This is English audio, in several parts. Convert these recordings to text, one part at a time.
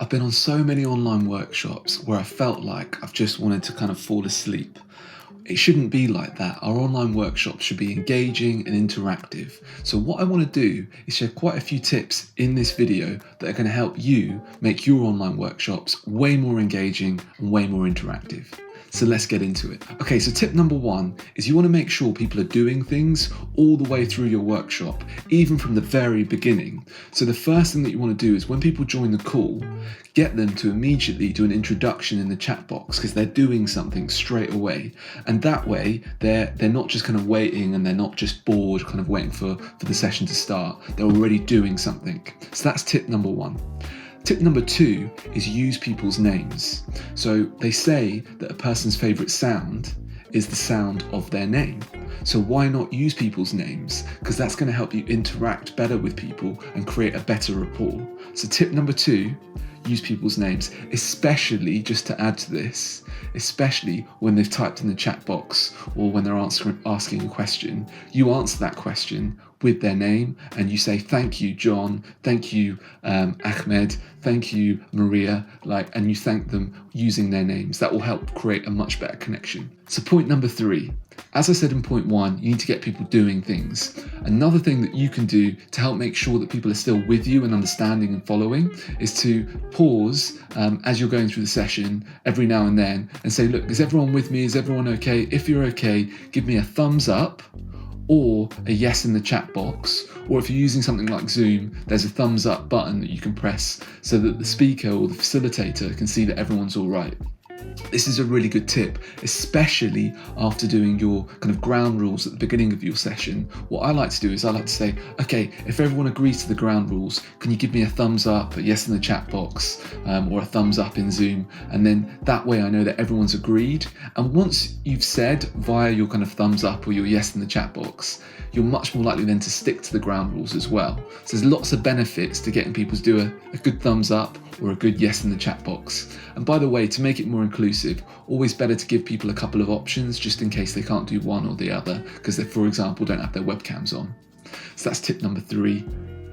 I've been on so many online workshops where I felt like I've just wanted to kind of fall asleep. It shouldn't be like that. Our online workshops should be engaging and interactive. So what I want to do is share quite a few tips in this video that are going to help you make your online workshops way more engaging and way more interactive. So let's get into it. Okay, so tip number one is you want to make sure people are doing things all the way through your workshop, even from the very beginning. So the first thing that you want to do is when people join the call, get them to immediately do an introduction in the chat box because they're doing something straight away. And that way, they're not just kind of waiting and they're not just bored, kind of waiting for the session to start. They're already doing something. So that's tip number one. Tip number two is use people's names. So they say that a person's favourite sound is the sound of their name. So why not use people's names? Because that's going to help you interact better with people and create a better rapport. So tip number two, use people's names, especially, just to add to this, especially when they've typed in the chat box or when they're asking a question. You answer that question with their name and you say, thank you, John, thank you, Ahmed, thank you, Maria, and you thank them using their names. That will help create a much better connection. So point number three, as I said in point one, you need to get people doing things. Another thing that you can do to help make sure that people are still with you and understanding and following is to pause as you're going through the session every now and then and say, look, is everyone with me? Is everyone okay? If you're okay, give me a thumbs up or a yes in the chat box. Or if you're using something like Zoom, there's a thumbs up button that you can press so that the speaker or the facilitator can see that everyone's all right. This is a really good tip, especially after doing your kind of ground rules at the beginning of your session. What I like to do is I like to say, okay, if everyone agrees to the ground rules, can you give me a thumbs up, a yes in the chat box, or a thumbs up in Zoom? And then that way I know that everyone's agreed. And once you've said via your kind of thumbs up or your yes in the chat box, you're much more likely then to stick to the ground rules as well. So there's lots of benefits to getting people to do a good thumbs up or a good yes in the chat box. And by the way, to make it more inclusive, always better to give people a couple of options just in case they can't do one or the other because they, for example, don't have their webcams on. So that's tip number three,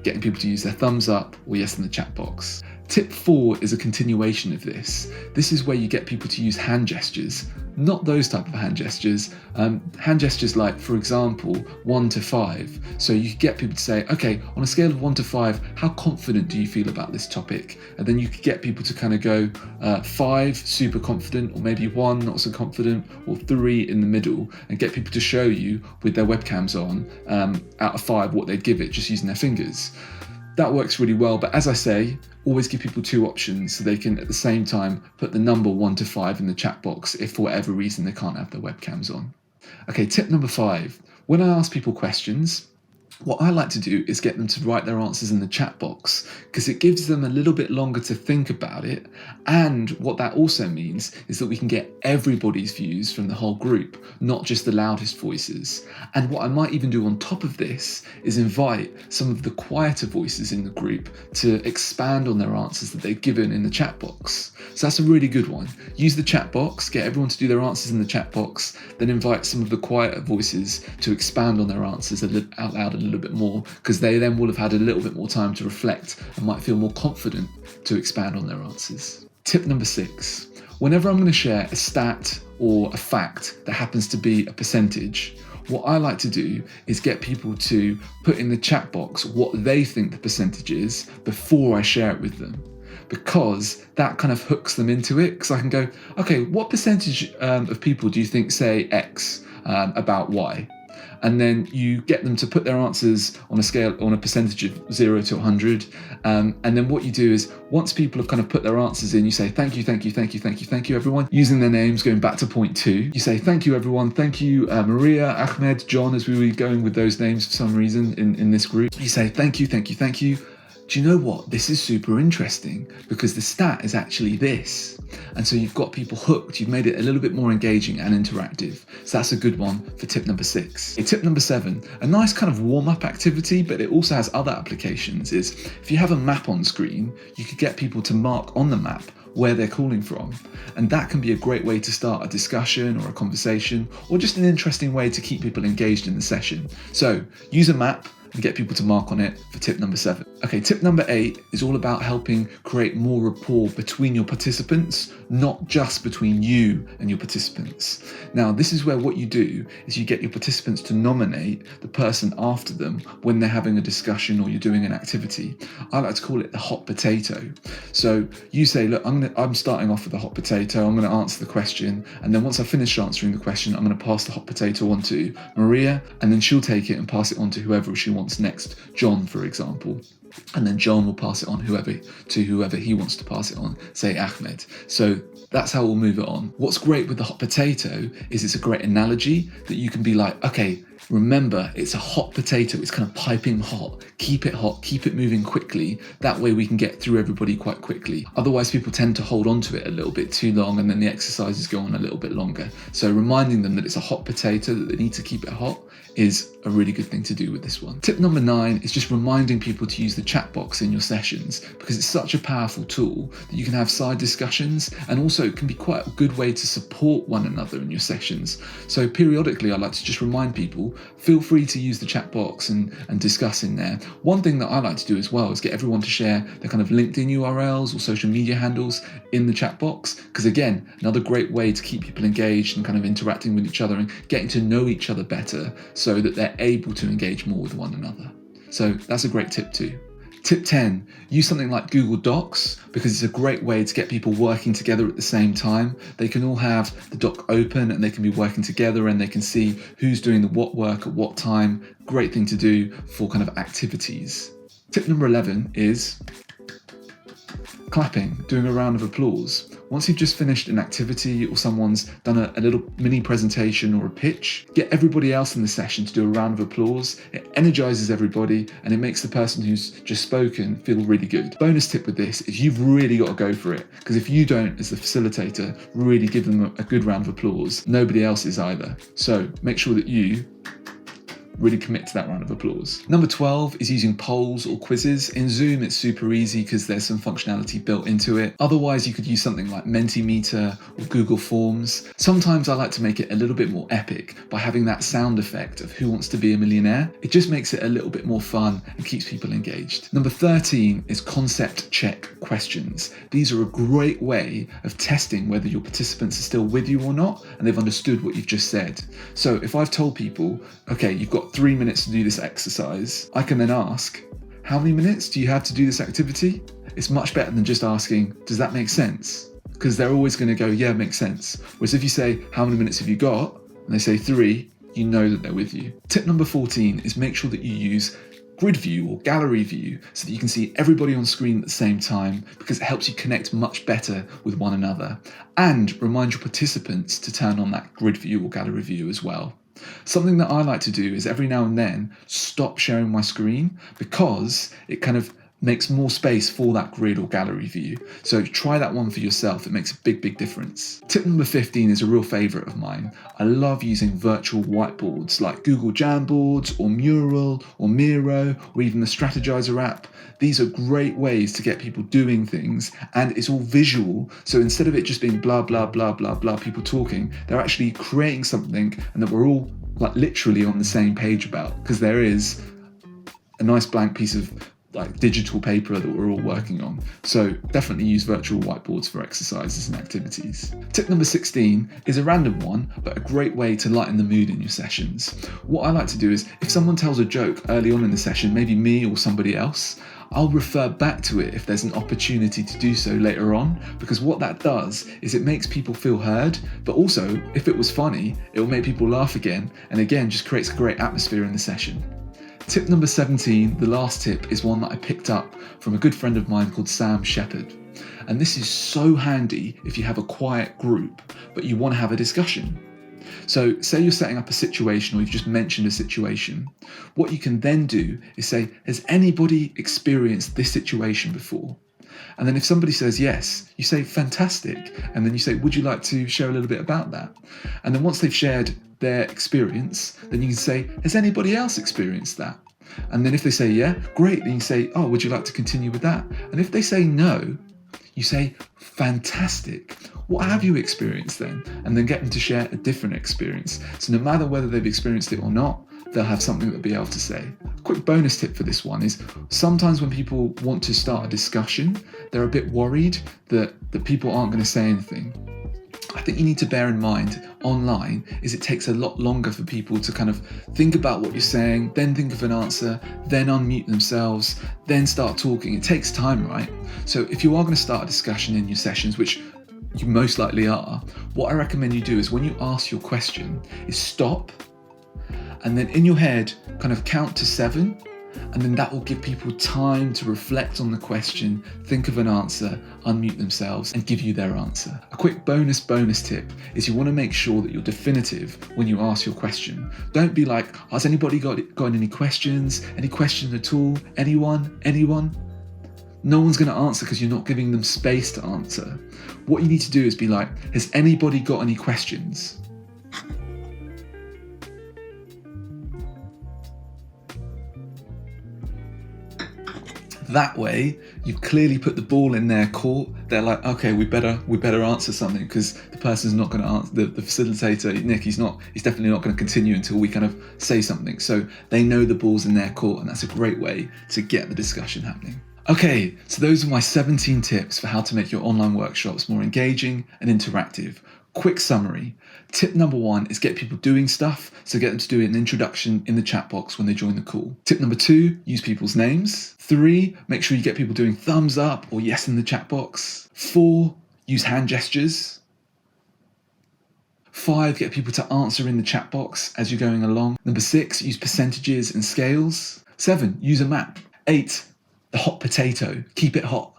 getting people to use their thumbs up or yes in the chat box. Tip four is a continuation of this. This is where you get people to use hand gestures, not those type of hand gestures. Hand gestures like, for example, 1 to 5. So you could get people to say, okay, on a scale of 1 to 5, how confident do you feel about this topic? And then you could get people to kind of go 5, super confident, or maybe 1, not so confident, or 3 in the middle, and get people to show you with their webcams on, out of 5, what they'd give it just using their fingers. That works really well, but as I say, always give people two options so they can at the same time put the number 1 to 5 in the chat box if for whatever reason they can't have their webcams on. Okay, tip number 5. When I ask people questions, what I like to do is get them to write their answers in the chat box because it gives them a little bit longer to think about it. And what that also means is that we can get everybody's views from the whole group, not just the loudest voices. And what I might even do on top of this is invite some of the quieter voices in the group to expand on their answers that they've given in the chat box. So that's a really good one. Use the chat box, get everyone to do their answers in the chat box, then invite some of the quieter voices to expand on their answers out loud a little bit more because they then will have had a little bit more time to reflect and might feel more confident to expand on their answers. Tip number 6. Whenever I'm going to share a stat or a fact that happens to be a percentage, what I like to do is get people to put in the chat box what they think the percentage is before I share it with them. Because that kind of hooks them into it. Because I can go, okay, what percentage of people do you think say X about Y? And then you get them to put their answers on a percentage of 0 to 100. And then what you do is once people have kind of put their answers in, you say, thank you, everyone, using their names, going back to point 2. You say, thank you, everyone. Thank you, Maria, Ahmed, John, as we were going with those names for some reason in this group. You say, thank you. Do you know what? This is super interesting because the stat is actually this. And so you've got people hooked. You've made it a little bit more engaging and interactive. So that's a good one for tip number 6. Tip number 7, a nice kind of warm-up activity, but it also has other applications, is if you have a map on screen, you could get people to mark on the map where they're calling from. And that can be a great way to start a discussion or a conversation, or just an interesting way to keep people engaged in the session. So use a map, and get people to mark on it for tip number 7. Okay, tip number 8 is all about helping create more rapport between your participants, not just between you and your participants. Now, this is where what you do is you get your participants to nominate the person after them when they're having a discussion or you're doing an activity. I like to call it the hot potato. So you say, look, I'm starting off with the hot potato, I'm going to answer the question, and then once I finish answering the question, I'm going to pass the hot potato on to Maria, and then she'll take it and pass it on to whoever she wants next, John, for example. And then John will pass it on to whoever he wants to pass it on, say Ahmed. So that's how we'll move it on. What's great with the hot potato is it's a great analogy that you can be like, okay, remember, it's a hot potato, it's kind of piping hot. Keep it moving quickly. That way we can get through everybody quite quickly. Otherwise, people tend to hold on to it a little bit too long and then the exercises go on a little bit longer. So reminding them that it's a hot potato, that they need to keep it hot, is a really good thing to do with this one. Tip number 9 is just reminding people to use the chat box in your sessions, because it's such a powerful tool that you can have side discussions, and also it can be quite a good way to support one another in your sessions. So periodically I like to just remind people, feel free to use the chat box and discuss in there. One thing that I like to do as well is get everyone to share their kind of LinkedIn URLs or social media handles in the chat box, because again, another great way to keep people engaged and kind of interacting with each other and getting to know each other better, so that they're able to engage more with one another. So that's a great tip too. Tip 10, use something like Google Docs, because it's a great way to get people working together at the same time. They can all have the doc open and they can be working together and they can see who's doing the what work at what time. Great thing to do for kind of activities. Tip number 11 is clapping, doing a round of applause. Once you've just finished an activity or someone's done a little mini presentation or a pitch, get everybody else in the session to do a round of applause. It energizes everybody and it makes the person who's just spoken feel really good. Bonus tip with this is you've really got to go for it, because if you don't, as the facilitator, really give them a good round of applause, nobody else is either. So make sure that you really commit to that round of applause. Number 12 is using polls or quizzes. In Zoom, it's super easy because there's some functionality built into it. Otherwise, you could use something like Mentimeter or Google Forms. Sometimes I like to make it a little bit more epic by having that sound effect of Who Wants to Be a Millionaire. It just makes it a little bit more fun and keeps people engaged. Number 13 is concept check questions. These are a great way of testing whether your participants are still with you or not, and they've understood what you've just said. So if I've told people, okay, you've got 3 minutes to do this exercise, I can then ask, how many minutes do you have to do this activity? It's much better than just asking, does that make sense? Because they're always going to go, yeah, it makes sense. Whereas if you say, how many minutes have you got? And they say 3, you know that they're with you. Tip number 14 is make sure that you use grid view or gallery view so that you can see everybody on screen at the same time, because it helps you connect much better with one another. And remind your participants to turn on that grid view or gallery view as well. Something that I like to do is every now and then stop sharing my screen, because it kind of makes more space for that grid or gallery view. So try that one for yourself. It makes a big difference. Tip number 15 is a real favorite of mine. I love using virtual whiteboards like Google Jamboards or Mural or Miro or even the Strategizer app. These are great ways to get people doing things, and it's all visual. So instead of it just being blah, blah, blah, blah, blah, people talking, they're actually creating something and that we're all like literally on the same page about, because there is a nice blank piece of like digital paper that we're all working on. So definitely use virtual whiteboards for exercises and activities. Tip number 16 is a random one, but a great way to lighten the mood in your sessions. What I like to do is if someone tells a joke early on in the session, maybe me or somebody else, I'll refer back to it if there's an opportunity to do so later on, because what that does is it makes people feel heard, but also if it was funny, it will make people laugh again, and again just creates a great atmosphere in the session. Tip number 17, the last tip, is one that I picked up from a good friend of mine called Sam Shepherd. And this is so handy if you have a quiet group, but you want to have a discussion. So say you're setting up a situation or you've just mentioned a situation. What you can then do is say, has anybody experienced this situation before? And then if somebody says yes, you say, fantastic. And then you say, would you like to share a little bit about that? And then once they've shared their experience, then you can say, has anybody else experienced that? And then if they say, yeah, great. Then you say, oh, would you like to continue with that? And if they say no, you say, fantastic. What have you experienced then? And then get them to share a different experience. So no matter whether they've experienced it or not, they'll have something they'll be able to say. A quick bonus tip for this one is sometimes when people want to start a discussion, they're a bit worried that the people aren't going to say anything. I think you need to bear in mind online is it takes a lot longer for people to kind of think about what you're saying, then think of an answer, then unmute themselves, then start talking. It takes time, right? So if you are going to start a discussion in your sessions, which you most likely are, what I recommend you do is when you ask your question is stop and then in your head kind of count to 7, and then that will give people time to reflect on the question, think of an answer, unmute themselves and give you their answer. A quick bonus tip is you want to make sure that you're definitive when you ask your question. Don't be like, has anybody got any questions? Any questions at all? Anyone? No one's going to answer because you're not giving them space to answer. What you need to do is be like, has anybody got any questions? That way, you've clearly put the ball in their court. They're like, okay, we better answer something because the person's not going to answer. The facilitator, Nick, he's definitely not going to continue until we kind of say something. So they know the ball's in their court, and that's a great way to get the discussion happening. Okay, so those are my 17 tips for how to make your online workshops more engaging and interactive. Quick summary. Tip number 1 is get people doing stuff, so get them to do an introduction in the chat box when they join the call. Tip number 2, use people's names. 3, make sure you get people doing thumbs up or yes in the chat box. 4, use hand gestures. 5, get people to answer in the chat box as you're going along. Number 6, use percentages and scales. 7, use a map. 8, the hot potato, keep it hot.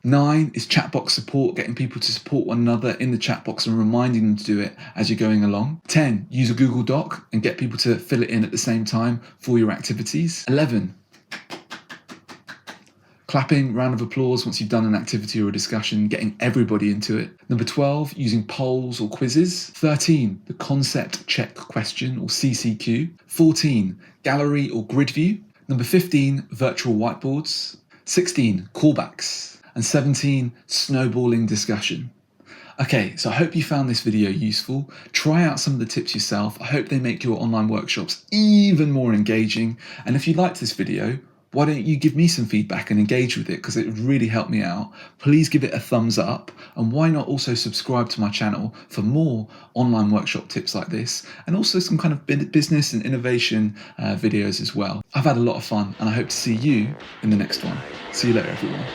9 is chat box support, getting people to support one another in the chat box and reminding them to do it as you're going along. 10, use a Google Doc and get people to fill it in at the same time for your activities. 11, clapping, round of applause once you've done an activity or a discussion, getting everybody into it. Number 12, using polls or quizzes. 13, the concept check question or CCQ. 14, gallery or grid view. Number 15, virtual whiteboards. 16, callbacks. And 17, snowballing discussion. Okay, so I hope you found this video useful. Try out some of the tips yourself. I hope they make your online workshops even more engaging. And if you liked this video, why don't you give me some feedback and engage with it, because it would really help me out. Please give it a thumbs up, and why not also subscribe to my channel for more online workshop tips like this, and also some kind of business and innovation videos as well. I've had a lot of fun, and I hope to see you in the next one. See you later, everyone.